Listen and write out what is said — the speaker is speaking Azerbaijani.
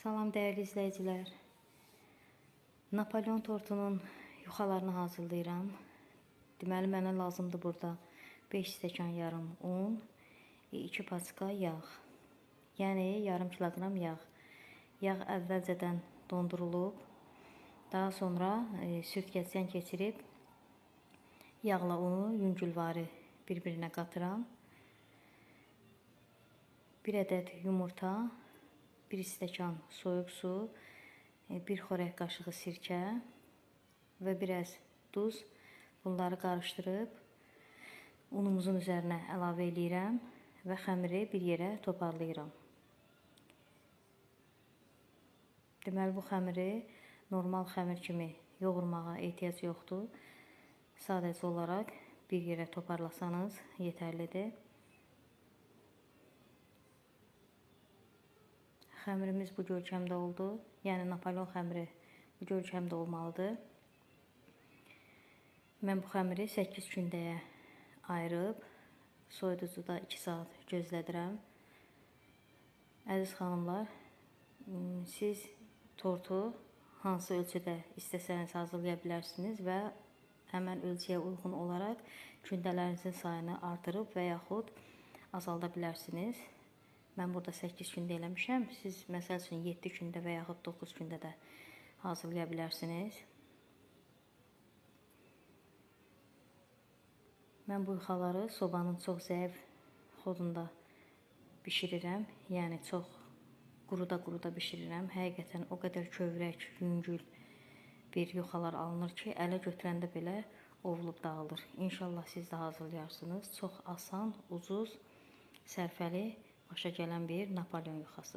Salam dəyərli izləyicilər. Napolyon tortunun yuxalarını hazırlayıram. Deməli, mənə lazımdır burada 5 stəkan yarım un, 2 paçka yağ. Yəni yarım kiloqram yağ. Yağ əvvəlcədən dondurulub, daha sonra sürtkəcdən keçirib yağla unu yüngülvari bir-birinə qatıram. 1 ədəd yumurta, 1 stəkan soyuq su, 1 xörək qaşığı sirkə və biraz duz. Bunları qarışdırıb unumuzun üzərinə əlavə edirəm və xəmiri bir yerə toparlayıram. Deməli, bu xəmiri normal xəmir kimi yoğurmağa ehtiyac yoxdur. Sadəcə olaraq bir yerə toparlasanız yetərlidir. Xəmirimiz bu görkəmdə oldu. Yəni Napolyon xəmiri bu görkəmdə olmalıdır. Mən bu xəmiri 8 gündəyə ayırıb soyuducuda 2 saat gözlədirəm. Əziz xanımlar, siz tortu hansı ölçüdə istəsəniz hazırlaya bilərsiniz və həmən ölçüyə uyğun olaraq gündələrinizin sayını artırıb və yaxud azalda bilərsiniz. Mən burada 8 gündə eləmişəm. Siz məsəl üçün 7 gündə və yaxud 9 gündə də hazırlaya bilərsiniz. Mən bu yuxaları sobanın çox zəif xodunda bişirirəm. Yəni çox quruda bişirirəm. Həqiqətən o qədər kövrək, yüngül bir yuxalar alınır ki, ələ götürəndə belə ovulub dağılır. İnşallah siz də hazırlayarsınız. Çox asan, ucuz, sərfəli, başa gələn bir Napolyon yuxasıdır.